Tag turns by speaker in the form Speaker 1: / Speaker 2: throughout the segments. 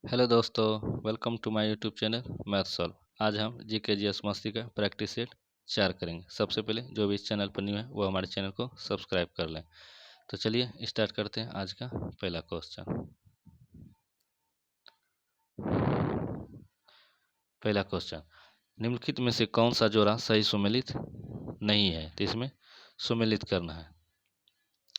Speaker 1: Hello दोस्तों, welcome to my YouTube channel math solve. आज हम जीके जीएस मस्ती का प्रैक्टिस सेट 4 करेंगे। सबसे पहले जो भी इस चैनल पर न्यू है वो हमारे चैनल को सब्सक्राइब कर लें। तो चलिए स्टार्ट करते हैं आज का पहला क्वेश्चन। पहला क्वेश्चन, निम्नलिखित में से कौन सा जोड़ा सही सुमेलित नहीं है? तो इसमें सुमेलित करना है।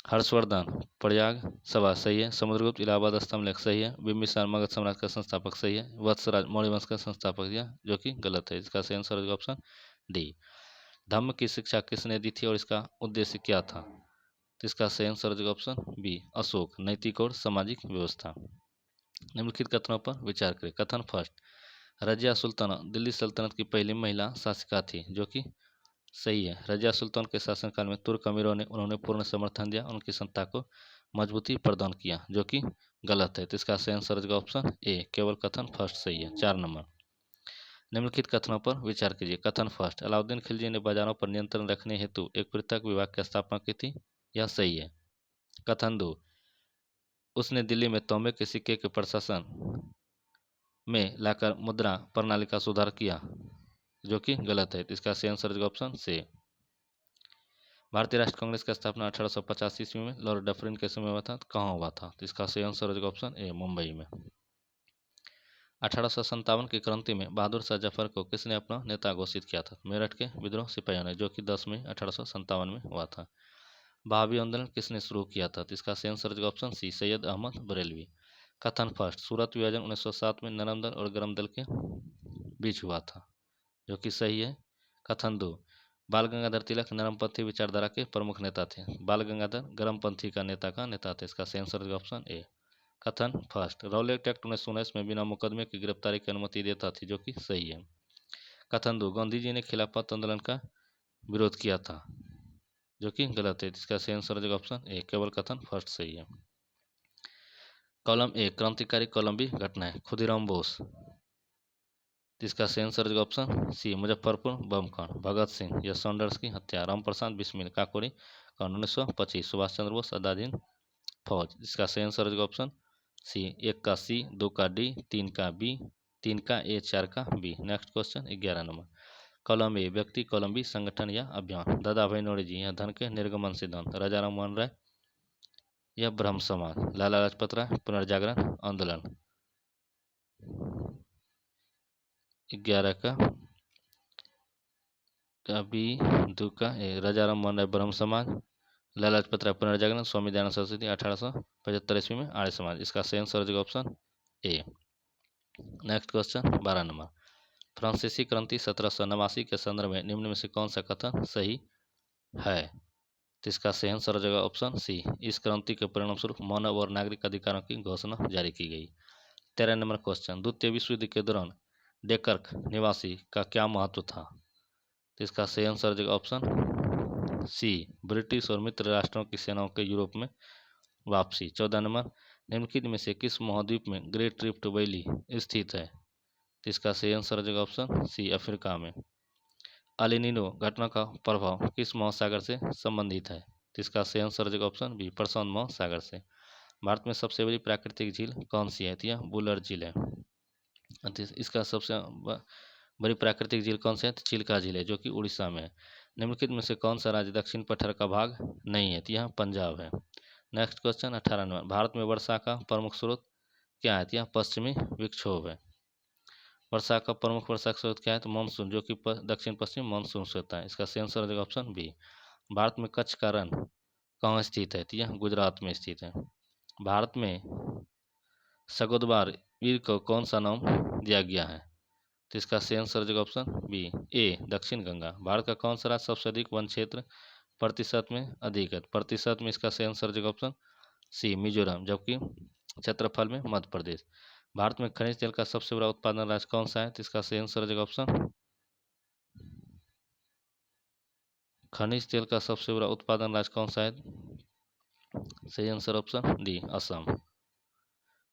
Speaker 1: हर्षवर्धन प्रयाग सभा सही है। समुद्रगुप्त इलाहाबाद स्तंभ लेख सही है। बिंबिसार मगध साम्राज्य का संस्थापक सही है। वत्सराज मौर्य वंश का संस्थापक दिया, जो कि गलत है। इसका सही आंसर होगा ऑप्शन डी। धम्म की शिक्षा किसने दी थी और इसका उद्देश्य क्या था? तो इसका सही आंसर होगा ऑप्शन बी, अशोक। नैतिक और सामाजिक व्यवस्था। निम्नलिखित कथनों पर विचार करें। कथन फर्स्ट, रजिया सुल्ताना दिल्ली सल्तनत की पहली महिला शासिका थी, जो कि सही है। रजिया सुल्तान के शासनकाल में तुर्क अमीरों ने उन्होंने पूर्ण समर्थन दिया, उनकी सत्ता को मजबूती प्रदान किया, जो कि गलत है। तो इसका सही आंसर होगा ऑप्शन ए, केवल कथन फर्स्ट सही है। 4 नंबर, निम्नलिखित कथनों पर विचार कीजिए। कथन फर्स्ट, अलाउद्दीन खिलजी ने बाजारों पर नियंत्रण रखने हेतु एक पृथक विभाग की स्थापना की थी, यह सही है। कथन दो, उसने दिल्ली में तांबे के सिक्के के प्रशासन में लाकर मुद्रा प्रणाली का सुधार किया, जो कि गलत है। तो इसका सही आंसर होगा ऑप्शन सी। भारतीय राष्ट्रीय कांग्रेस की स्थापना 1885 ईस्वी में लॉर्ड डफरिन के समय हुआ था। तो कहाँ हुआ था? तो इसका सही आंसर होगा ऑप्शन ए, मुंबई में। 1857 की क्रांति में बहादुर शाह जफर को किसने अपना नेता घोषित किया था? मेरठ के विद्रोह सिपाहियों ने, जो कि 10 मई 1857 में हुआ था। बहावी आंदोलन किसने शुरू किया था? तो इसका सही आंसर होगा ऑप्शन सी, सैयद अहमद बरेलवी। कथन फर्स्ट, सूरत विभाजन 1907 में नरम दल और गरम दल के बीच हुआ था, जो कि सही है। कथन दो, बाल गंगाधर तिलक नरमपंथी विचारधारा के प्रमुख नेता थे। बाल गंगाधर गरमपंथी का नेता थे। इसका सही आंसर होगा ऑप्शन ए। कथन फर्स्ट, रॉलेट एक्ट 1919 में बिना मुकदमे की गिरफ्तारी की अनुमति देता थी, जो कि सही है। कथन दो, गांधी जी ने खिलाफत आंदोलन का विरोध किया था, जो कि गलत है। इसका सही आंसर होगा ऑप्शन ए, केवल कथन फर्स्ट सही है। कॉलम ए, क्रांतिकारी कोलंबी घटना है। खुदीराम बोस। इसका सही आंसर होगा ऑप्शन सी, मुजफ्फरपुर बम कांड। भगत सिंह या सॉन्डर्स की हत्या। रामप्रसाद बिस्मिल काकोरी कांड 1925। सुभाष चंद्र बोस आजाद फौज। इसका सही आंसर होगा ऑप्शन सी, 1 का सी, 2 का डी, 3 का बी, 3 का ए, 4 का B. Next question 11 number, column A, व्यक्ति कोलंबी संगठन या अभियान। दादा भाई नौरोजी या धन के निर्गमन सिद्धांत। राजा राम मोहन राय या ब्रह्म समाज। लाला लाजपत राय पुनर्जागरण आंदोलन। 11 का बी, 2 का ए, राजा राम मोहन राय ब्रह्म समाज। लाला लाजपत राय पुनर्जागरण। स्वामी दयानंद सरस्वती 1875 ईस्वी में आर्य समाज। इसका सही आंसर होगा option A. Next question 12 number, फ्रांसीसी क्रांति 1789 के संदर्भ में निम्न में से कौन सा कथन सही है? तो इसका सही आंसर हो जाएगा ऑप्शन सी, इस क्रांति के परिणाम स्वरूप मानव और नागरिक अधिकारों की घोषणा जारी की गई। 13 नंबर क्वेश्चन, द्वितीय विश्व युद्ध के दौरान डेकर्क निवासी का क्या महत्व था? तो इसका सही आंसर हो जाएगा ऑप्शन सी, ब्रिटिश और मित्र राष्ट्रों की सेनाओं के यूरोप में वापसी। 14 नंबर, निम्नलिखित में से किस महाद्वीप में ग्रेट रिफ्ट वैली स्थित है? तो इसका सही आंसर हो जाएगा ऑप्शन सी, अफ्रीका में। अलिनीनो घटना का प्रभाव किस महासागर से संबंधित है? तो इसका सही आंसर हो जाएगा ऑप्शन बी, प्रशांत महासागर से। भारत में सबसे बड़ी प्राकृतिक झील कौन सी है? तो यह बुलर झील है। इसका सबसे बड़ी प्राकृतिक झील कौन सी है? तो चिल्का झील है, जो कि उड़ीसा में है। निम्नलिखित में से कौन सा राज्य दक्षिण पठार का भाग नहीं है? तो यह पंजाब है। नेक्स्ट क्वेश्चन 18 नंबर, भारत में वर्षा का प्रमुख स्रोत क्या है? तो यह पश्चिमी विक्षोभ है। वर्षा का प्रमुख वर्षा का स्रोत क्या है? तो मानसून, जो कि दक्षिण पश्चिम मानसून से होता है। इसका सही आंसर हो जाएगा ऑप्शन बी। भारत में कच्छ का रण कहाँ स्थित है? तो यह गुजरात में स्थित है। भारत में सगोदवार वीर को कौन सा नाम दिया गया है? तो इसका सही आंसर हो जाएगा ऑप्शन बी, ए, दक्षिण गंगा। भारत का कौन सा राज्य सबसे अधिक वन क्षेत्र प्रतिशत में अधिक है? प्रतिशत में इसका सही आंसर हो जाएगा ऑप्शन सी, मिजोरम, जबकि क्षेत्रफल में मध्य प्रदेश। भारत में खनिज तेल का सबसे बड़ा उत्पादन राज्य कौन सा है? तो इसका सही आंसर हो जाएगा ऑप्शन, खनिज तेल का सबसे बड़ा उत्पादन राज्य कौन सा है? सही answer option D, Assam.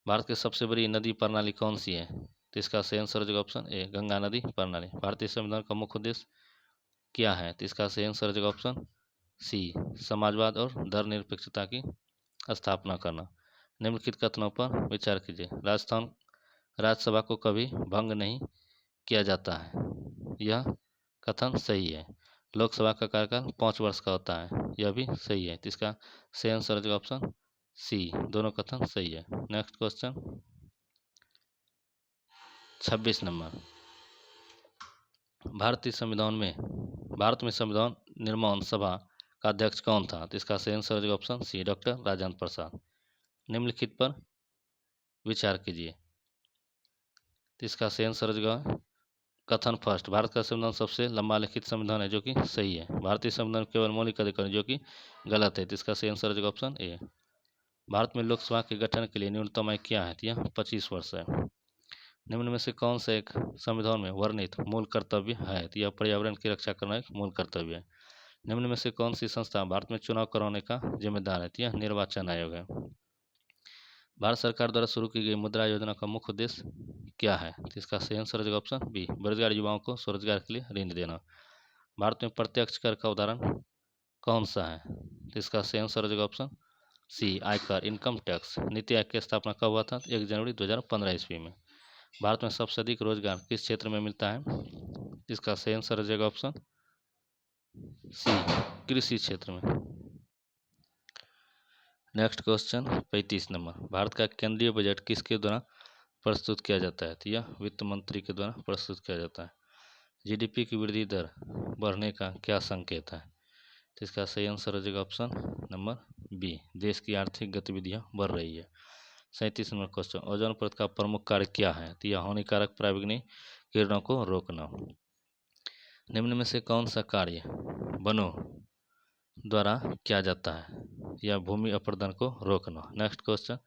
Speaker 1: Bharat की सबसे बड़ी नदी प्रणाली कौन सी है? तो इसका सही आंसर हो जाएगा ऑप्शन ए, गंगा नदी प्रणाली। भारतीय संविधान का मुख्य उद्देश्य क्या है? तो इसका सही आंसर हो जाएगा ऑप्शन सी, समाजवाद और धर्मनिरपेक्षता की स्थापना करना। निम्नलिखित कथनों पर विचार कीजिए। राजस्थान राज्यसभा को कभी भंग नहीं किया जाता है, यह कथन सही है। लोकसभा का कार्यकाल 5 वर्ष का होता है, यह भी सही है। तो इसका सही आंसर हो जाएगा ऑप्शन सी, दोनों कथन सही है। नेक्स्ट क्वेश्चन 26 नंबर, भारत में संविधान निर्माण सभा का अध्यक्ष कौन था? तो इसका सही आंसर हो जाएगा ऑप्शन सी, डॉक्टर राजेंद्र प्रसाद। निम्नलिखित पर विचार कीजिए। तो इसका सही आंसर हो जाएगा कथन फर्स्ट, भारत का संविधान सबसे लंबा लिखित संविधान है, जो कि सही है। भारतीय संविधान केवल मौलिक अधिकार, जो कि गलत है। तो इसका सही आंसर हो जाएगा ऑप्शन ए। भारत में लोकसभा के गठन के लिए न्यूनतम आयु क्या है? यह 25 वर्ष है। निम्न में से कौन सा एक संविधान में वर्णित मूल कर्तव्य है? तो यह पर्यावरण की रक्षा करना एक मूल कर्तव्य है। निम्न में से कौन सी संस्था भारत में चुनाव कराने का जिम्मेदार है? तो यह निर्वाचन आयोग है। भारत सरकार द्वारा शुरू की गई मुद्रा योजना का मुख्य उद्देश्य क्या है? तो इसका सही आंसर हो जाएगा ऑप्शन बी, बेरोजगार युवाओं को स्वरोजगार के लिए ऋण देना। भारत में प्रत्यक्ष कर का उदाहरण कौन सा है? तो इसका सही आंसर हो जाएगा ऑप्शन सी, आयकर, इनकम टैक्स। नीति आयोग की स्थापना कब हुआ था? 1 जनवरी 2015 ईस्वी में। भारत में सबसे अधिक रोजगार किस क्षेत्र में मिलता है? इसका सही आंसर हो जाएगा ऑप्शन सी, कृषि क्षेत्र में। नेक्स्ट क्वेश्चन 35 नंबर, भारत का केंद्रीय बजट किसके द्वारा प्रस्तुत किया जाता है? तो यह वित्त मंत्री के द्वारा प्रस्तुत किया जाता है। जीडीपी की वृद्धि दर बढ़ने का क्या संकेत है? तो इसका सही आंसर हो जाएगा ऑप्शन नंबर बी, देश की आर्थिक गतिविधियां बढ़ रही है। 37 नंबर क्वेश्चन, ओजोन परत का प्रमुख कार्य क्या है? तो यह हानिकारक पराबैंगनी किरणों को रोकना। निम्न में से कौन सा कार्य वनों द्वारा किया जाता है? यह भूमि अपरदन को रोकना। नेक्स्ट क्वेश्चन,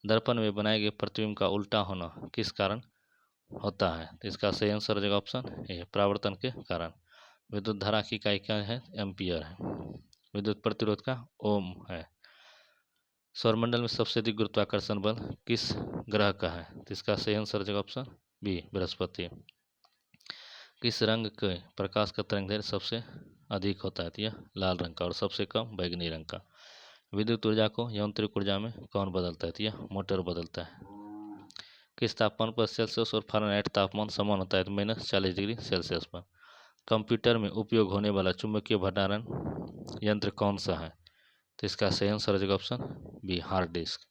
Speaker 1: दर्पण में बनाए गए प्रतिबिंब का उल्टा होना किस कारण होता है? तो इसका सही आंसर हो जाएगा ऑप्शन ए, परावर्तन के कारण। विद्युत धारा की इकाई क्या है? एम्पियर है। विद्युत प्रतिरोध का ओम है। सौरमंडल में सबसे अधिक गुरुत्वाकर्षण बल किस ग्रह का है? तो इसका सही आंसर हो जाएगा ऑप्शन बी, बृहस्पति। किस रंग के प्रकाश का तरंगदैर्घ्य सबसे अधिक होता है? तो यह लाल रंग का, और सबसे कम बैगनी रंग का। विद्युत ऊर्जा को यांत्रिक ऊर्जा में कौन बदलता है? तो यह मोटर बदलता है। किस तापमान पर सेल्सियस और फ़ारेनहाइट तापमान समान होता है? तो -40 डिग्री सेल्सियस पर। कंप्यूटर में उपयोग होने वाला चुंबकीय भंडारण यंत्र कौन सा है? तो इसका सही आंसर हो जाएगा ऑप्शन बी, हार्ड डिस्क।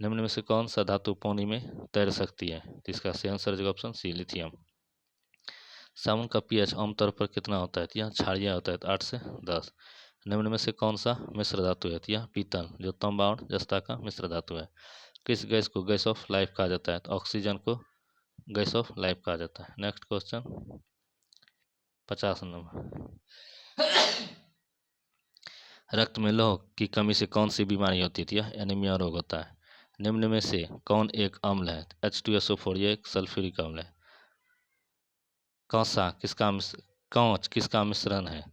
Speaker 1: निम्न में से कौन सा धातु पानी में तैर सकती है? तो इसका सही आंसर हो जाएगा ऑप्शन सी, लिथियम। साबुन का पीएच आमतौर पर कितना होता है? तो यह क्षारीय होता है, 8 से 10। निम्न में से कौन सा मिश्र धातु है? तो यह पीतल, जो तांबा और जस्ता का मिश्र धातु है। किस गैस को गैस ऑफ लाइफ कहा जाता है? तो ऑक्सीजन को गैस ऑफ लाइफ कहा जाता है। नेक्स्ट क्वेश्चन 50 नंबर, रक्त में लौह की कमी से कौन सी बीमारी होती है? तो यह एनीमिया रोग होता है। निम्न में से कौन एक अम्ल है? H2SO4, यह एक सल्फ्यूरिक अम्ल है। कांच किसका मिश्रण है?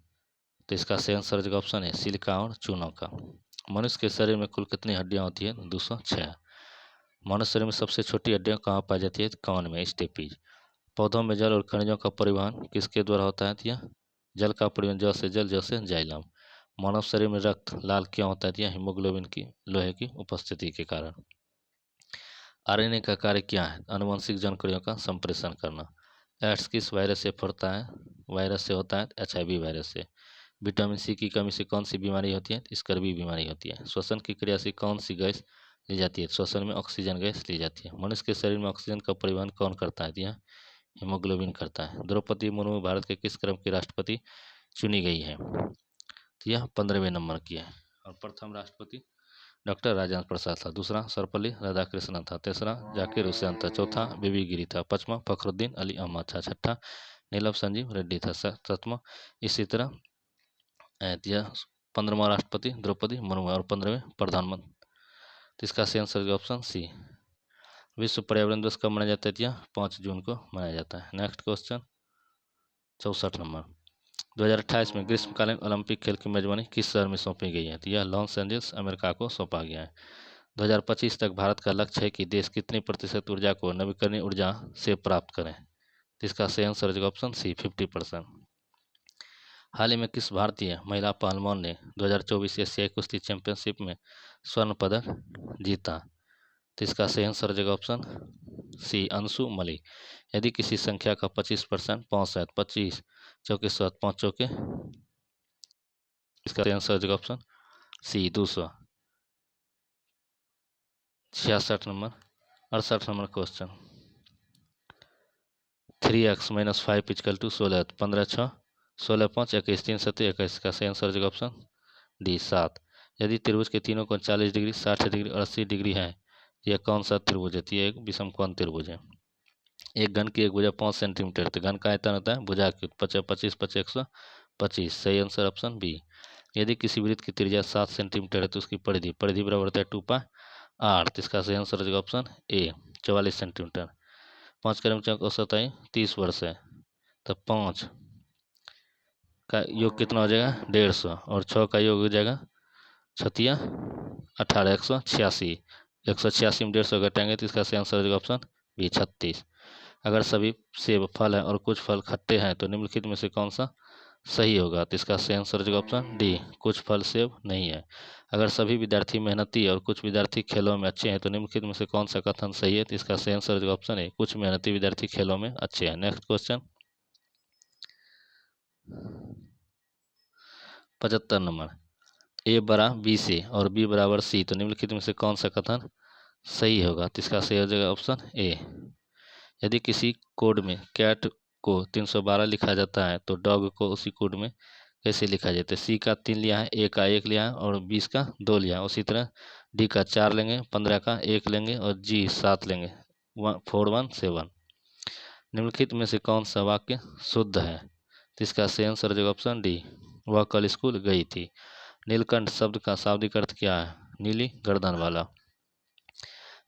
Speaker 1: तो इसका सही आंसर हो जाएगा ऑप्शन है, सिलिका और चूनों का। मनुष्य के शरीर में कुल कितनी हड्डियां होती है? 206। मनुष्य शरीर में सबसे छोटी हड्डियां कहाँ पाई जाती है? कान में, स्टेपीज। पौधों में जल और खनिजों का परिवहन किसके द्वारा होता है? तो यह जल का परिवहन जल से जल, जल से जाइलम। मानव शरीर में रक्त लाल क्यों होता है? तो यह हीमोग्लोबिन की लोहे की उपस्थिति के कारण। आरएनए का कार्य क्या है? आनुवंशिक जानकारियों का संप्रेषण करना। एड्स किस वायरस से फैलता है? वायरस से होता है, HIV वायरस से। विटामिन सी की कमी से कौन सी बीमारी होती है? स्कर्वी बीमारी होती है। श्वसन की क्रिया से कौन सी गैस ली जाती है? श्वसन में ऑक्सीजन गैस ली जाती है। मनुष्य के शरीर में ऑक्सीजन का परिवहन कौन करता है? यह हीमोग्लोबिन करता है। द्रौपदी मुर्मू भारत के किस क्रम की राष्ट्रपति चुनी गई है? तो यह 15वें नंबर की है। और प्रथम राष्ट्रपति डॉक्टर राजेंद्र प्रसाद था। दूसरा सर्वपल्ली राधाकृष्णन था। तीसरा जाकिर हुसैन था। चौथा बीबी गिरी था। पांचवा फखरुद्दीन अली अहमद था। छठा नीलम संजीव रेड्डी था। सातवां इसी तरह 15वां राष्ट्रपति द्रौपदी मुर्मू और 15वें प्रधानमंत्री। तो इसका सही आंसर ऑप्शन सी। विश्व पर्यावरण दिवस कब मनाया जाता है? यह 5 जून को मनाया जाता है। नेक्स्ट क्वेश्चन 64 नंबर, 2028 में ग्रीष्मकालीन ओलंपिक खेल की मेजबानी किस शहर में सौंपी गई है? तो यह लॉस एंजल्स अमेरिका को सौंपा गया है। 2025 तक भारत का लक्ष्य है कि देश कितनी प्रतिशत ऊर्जा को नवीकरणीय ऊर्जा से प्राप्त करें? तो इसका सही आंसर है ऑप्शन सी, 50%। हाल ही में किस भारतीय महिला पहलवान ने 2024 एशियाई कुश्ती चैंपियनशिप में स्वर्ण पदक जीता? तो इसका सही आंसर हो जाएगा ऑप्शन सी अंशु मलिक। यदि किसी संख्या का 25% 65, 25 चौके 7, 5 चौके, इसका आंसर हो जाएगा option C 200। 66 number 68 number question 3x - 5 equal to 16, 15 6 16 5 21 3 7 21, का सही आंसर हो जाएगा ऑप्शन डी 7। यदि त्रिभुज के तीनों कोण 40 डिग्री, 60 डिग्री और 80 डिग्री है, यह कौन सा त्रिभुज है? तो यह एक विषमकोण त्रिभुज है। एक घन की एक भुजा 5 सेंटीमीटर, तो घन का आयतन होता है भुजा की 25 25 125, सही आंसर ऑप्शन बी। यदि किसी वृत्त की त्रिज्या 7 सेंटीमीटर है तो उसकी परिधि बराबर होता है 2πr, तो इसका सही आंसर हो जाएगा ऑप्शन ए 44 सेंटीमीटर। 5 कर्मचारियों का औसत आयु 30 वर्ष है, तो 5 का योग कितना हो जाएगा 150, और 6 का योग हो जाएगा 6 18 186, 186 में 150 घटाएंगे तो इसका सही आंसर हो जाएगा ऑप्शन बी 36। अगर सभी सेब फल है और कुछ फल खट्टे हैं तो निम्नलिखित में से कौन सा सही होगा? तो इसका सही आंसर हो जाएगा ऑप्शन डी कुछ फल सेब नहीं है। अगर सभी विद्यार्थी मेहनती है और कुछ विद्यार्थी खेलों में अच्छे हैं तो निम्नलिखित में से कौन सा कथन सही है? तो इसका सही आंसर हो जाएगा ऑप्शन ए कुछ मेहनती विद्यार्थी खेलों में अच्छे हैं। नेक्स्ट क्वेश्चन 75 नंबर ए बड़ा बी से और बी बराबर सी, तो निम्नलिखित में से कौन सा कथन सही होगा? तो इसका सही हो जाएगा ऑप्शन ए। यदि किसी कोड में कैट को 312 लिखा जाता है तो डॉग को उसी कोड में कैसे लिखा जाता है? सी का 3 लिया है, ए का 1 लिया है और 20 का 2 लिया है। उसी तरह डी का 4 लेंगे, 15 का 1 लेंगे और जी 7 लेंगे। 4171। निम्नलिखित में से कौन सा वाक्य शुद्ध है? तो इसका सही आंसर हो जाएगा ऑप्शन डी वह कल स्कूल गई थी। नीलकंठ शब्द का शाब्दिक अर्थ क्या है? नीली गर्दन वाला।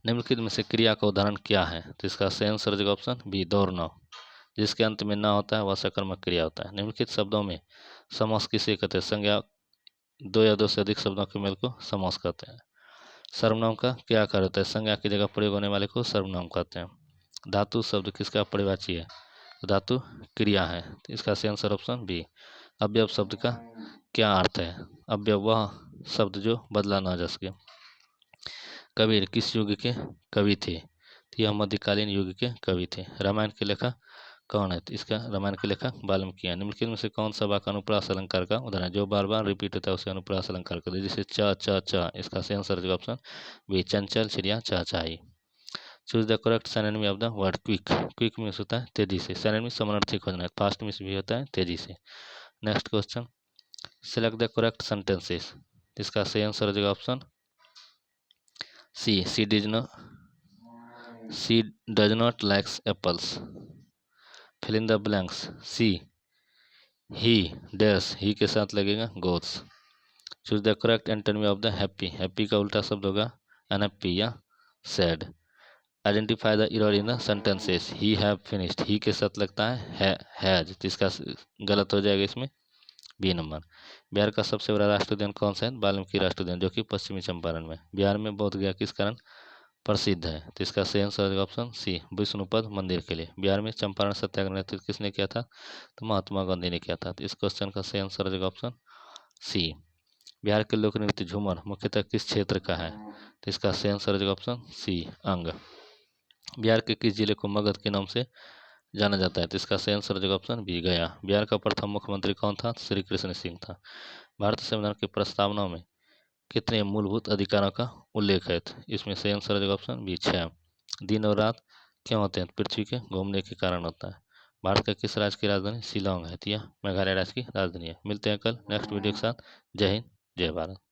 Speaker 1: निम्नलिखित में से क्रिया का उदाहरण क्या है? तो इसका सही आंसर हो जाएगा ऑप्शन बी दौड़ना। जिसके अंत में ना होता है वह सकर्मक क्रिया होता है। निम्नलिखित शब्दों में समास किसे कहते हैं? संज्ञा 2 या 2 से अधिक शब्दों के मेल को समास कहते हैं। सर्वनाम का क्या कार्य होता है? संज्ञा की जगह प्रयोग होने वाले को सर्वनाम कहते हैं। धातु शब्द किसका परिवाची है? धातु क्रिया है, तो इसका सही आंसर ऑप्शन बी। अवयव शब्द का क्या अर्थ है? अवयव वह शब्द जो बदला ना जा सके। कबीर किस युग के कवि थे? तो यह मध्यकालीन युग के कवि थे। रामायण के लेखक कौन है? तो इसका रामायण के लेखक वाल्मीकि है। निम्नलिखित में से कौन सा वाक्य अनुप्रास अलंकार का उदाहरण है? जो बार बार रिपीट होता है उसे अनुप्रास अलंकार कहते हैं। जैसे च च च, इसका सही आंसर है ऑप्शन बी चंचल चिड़िया चहचहाई। Choose the correct synonym of the word quick. Quick means होता है तेजी से, सिनोनिम समानार्थी खोजना है। फास्ट मीन्स भी होता है तेजी से। Next question select the correct sentences. इसका सही आंसर हो जाएगा option C she does not likes apples. Fill in the blanks. C he dares, he के साथ लगेगा goes. Choose the correct antonym of the happy. Happy का उल्टा शब्द होगा अनहैप्पी या sad. Identify the error in the sentences. He have finished, he के साथ लगता है हैज, तो इसका गलत हो जाएगा इसमें बी नंबर। बिहार का सबसे बड़ा राष्ट्रीय उद्यान कौन सा है? वाल्मीकि राष्ट्रीय उद्यान, जो कि पश्चिमी चंपारण में। बिहार में बोध गया किस कारण प्रसिद्ध है? तो इसका सही आंसर होगा ऑप्शन सी विष्णुपद मंदिर के लिए। बिहार में चंपारण सत्याग्रह नेतृत्व किसने किया था? तो महात्मा गांधी ने किया था। तो इस क्वेश्चन का सही आंसर होगा ऑप्शन सी। बिहार के लोक नृत्य झूमर मुख्यतः किस क्षेत्र का है? तो इसका सही आंसर होगा ऑप्शन सी अंग। बिहार के किस जिले को मगध के नाम से जाना जाता है? तो इसका सही आंसर होगा ऑप्शन बी गया। बिहार का प्रथम मुख्यमंत्री कौन था? श्री कृष्ण सिंह था। भारतीय संविधान की प्रस्तावना में कितने मूलभूत अधिकारों का उल्लेख है? इसमें सही आंसर हो जाएगा ऑप्शन बी 6। दिन और रात क्यों होते हैं? पृथ्वी के घूमने के कारण होता है। भारत का किस राज्य की राजधानी शिलोंग है? तो यह मेघालय राज्य की राजधानी है। मिलते हैं कल नेक्स्ट वीडियो के साथ। जय हिंद जय भारत।